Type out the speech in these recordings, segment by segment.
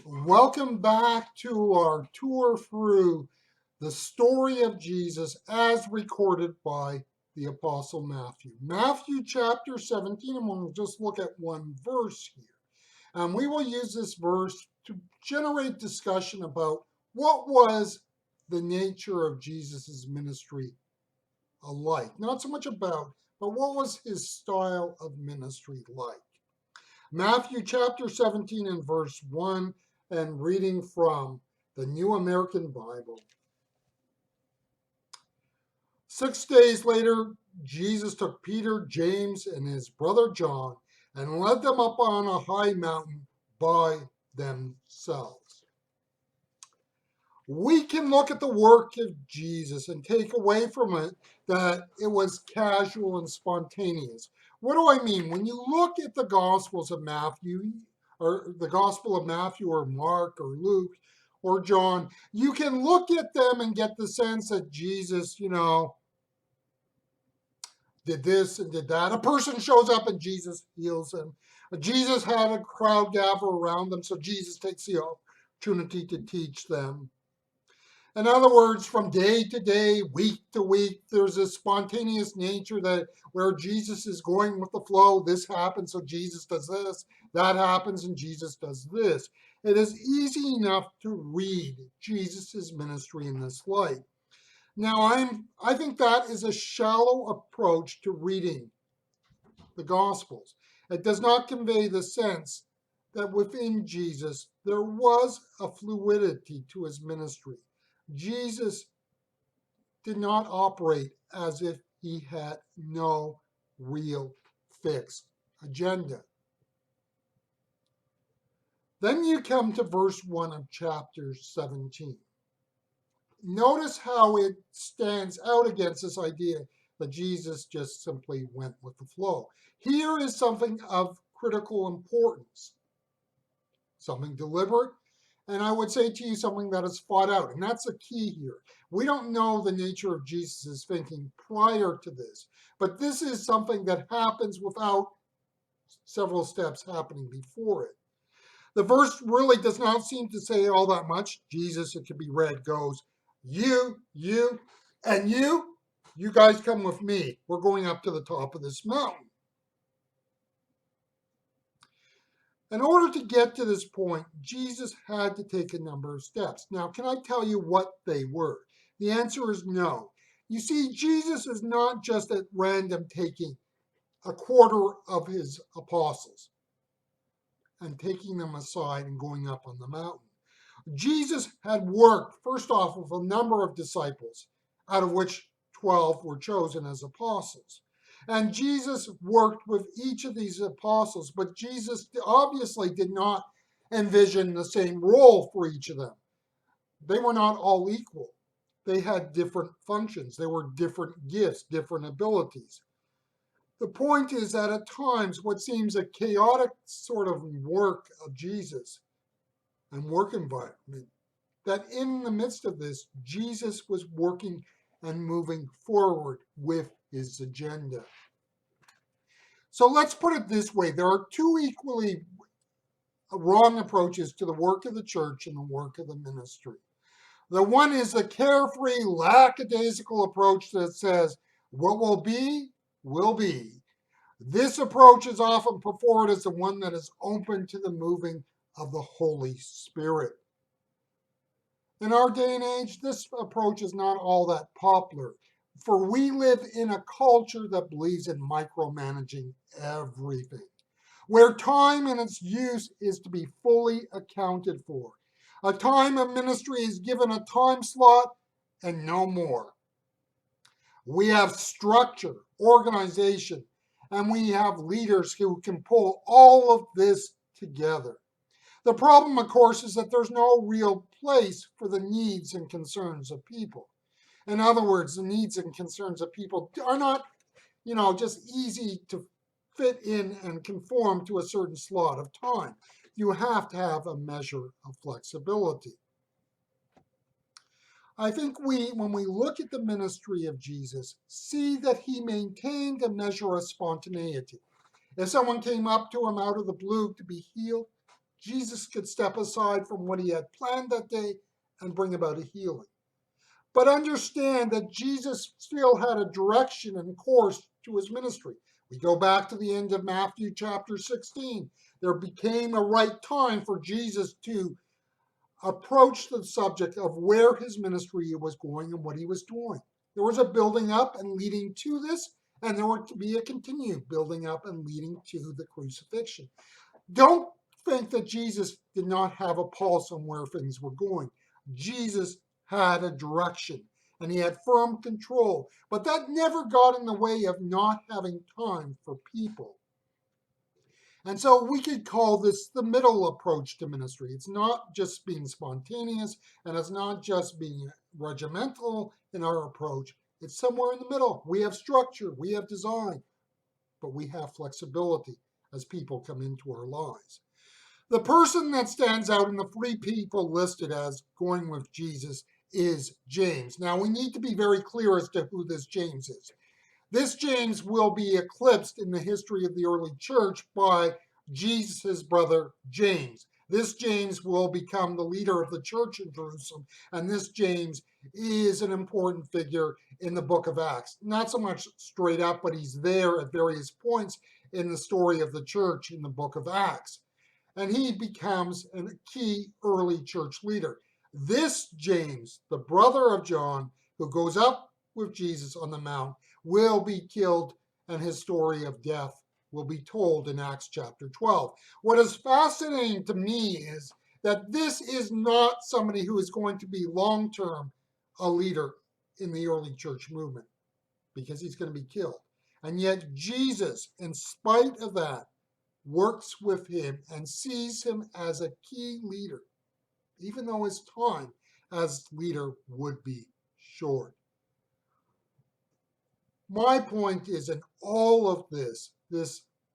Welcome back to our tour through the story of Jesus as recorded by the Apostle Matthew. Matthew chapter 17, and we'll just look at one verse here. And we will use this verse to generate discussion about what was the nature of Jesus' ministry alike. Not so much about, but what was his style of ministry like. Matthew chapter 17 and verse 1, and reading from the New American Bible. 6 days later, Jesus took Peter, James, and his brother John and led them up on a high mountain by themselves. We can look at the work of Jesus and take away from it that it was casual and spontaneous. What do I mean? When you look at the Gospels of Matthew, or the Gospel of Matthew or Mark or Luke or John, you can look at them and get the sense that Jesus, did this and did that. A person shows up and Jesus heals them. Jesus had a crowd gather around them, so Jesus takes the opportunity to teach them. In other words, from day to day, week to week, there's a spontaneous nature that where Jesus is going with the flow. This happens, so Jesus does this. That happens, and Jesus does this. It is easy enough to read Jesus' ministry in this light. Now, I think that is a shallow approach to reading the Gospels. It does not convey the sense that within Jesus there was a fluidity to his ministry. Jesus did not operate as if he had no real fixed agenda. Then you come to verse 1 of chapter 17. Notice how it stands out against this idea that Jesus just simply went with the flow. Here is something of critical importance, something deliberate, and I would say to you something that is fought out, and that's the key here. We don't know the nature of Jesus' thinking prior to this, but this is something that happens without several steps happening before it. The verse really does not seem to say all that much. Jesus, it could be read, goes, you, and you guys come with me. We're going up to the top of this mountain. In order to get to this point, Jesus had to take a number of steps. Now, can I tell you what they were? The answer is no. You see, Jesus is not just at random taking a quarter of his apostles and taking them aside and going up on the mountain. Jesus had worked, first off, with a number of disciples, out of which 12 were chosen as apostles. And Jesus worked with each of these apostles, but Jesus obviously did not envision the same role for each of them. They were not all equal. They had different functions. They were different gifts, different abilities. The point is that at times, what seems a chaotic sort of work of Jesus and work environment, that in the midst of this, Jesus was working and moving forward with his agenda. So let's put it this way. There are two equally wrong approaches to the work of the church and the work of the ministry. The one is the carefree, lackadaisical approach that says, what will be, will be. This approach is often put forward as the one that is open to the moving of the Holy Spirit. In our day and age, this approach is not all that popular, for we live in a culture that believes in micromanaging everything, where time and its use is to be fully accounted for. A time of ministry is given a time slot and no more. We have structure, organization, and we have leaders who can pull all of this together. The problem, of course, is that there's no real place for the needs and concerns of people. In other words, the needs and concerns of people are not, just easy to fit in and conform to a certain slot of time. You have to have a measure of flexibility. I think when we look at the ministry of Jesus, see that he maintained a measure of spontaneity. If someone came up to him out of the blue to be healed, Jesus could step aside from what he had planned that day and bring about a healing. But understand that Jesus still had a direction and course to his ministry. We go back to the end of Matthew chapter 16. There became a right time for Jesus to approach the subject of where his ministry was going and what he was doing. There was a building up and leading to this, and there were to be a continued building up and leading to the crucifixion. Don't think that Jesus did not have a pulse on where things were going. Jesus had a direction and he had firm control, but that never got in the way of not having time for people. And so we could call this the middle approach to ministry. It's not just being spontaneous and it's not just being regimental in our approach. It's somewhere in the middle. We have structure, we have design, but we have flexibility as people come into our lives. The person that stands out in the three people listed as going with Jesus is James. Now, we need to be very clear as to who this James is. This James will be eclipsed in the history of the early church by Jesus' brother James. This James will become the leader of the church in Jerusalem, and this James is an important figure in the book of Acts. Not so much straight up, but he's there at various points in the story of the church in the book of Acts. And he becomes a key early church leader. This James, the brother of John, who goes up with Jesus on the mount, will be killed, and his story of death will be told in Acts chapter 12. What is fascinating to me is that this is not somebody who is going to be long term a leader in the early church movement, because he's going to be killed. And yet, Jesus, in spite of that, works with him and sees him as a key leader, even though his time as leader would be short. My point is in all of this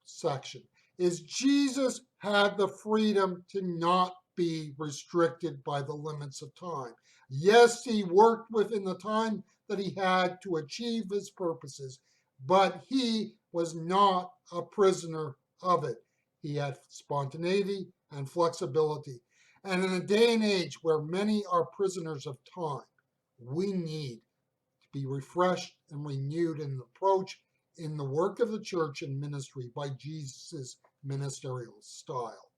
section, is Jesus had the freedom to not be restricted by the limits of time. Yes, he worked within the time that he had to achieve his purposes, but he was not a prisoner of it. He had spontaneity and flexibility. And in a day and age where many are prisoners of time, we need be refreshed and renewed in the approach in the work of the church and ministry by Jesus' ministerial style.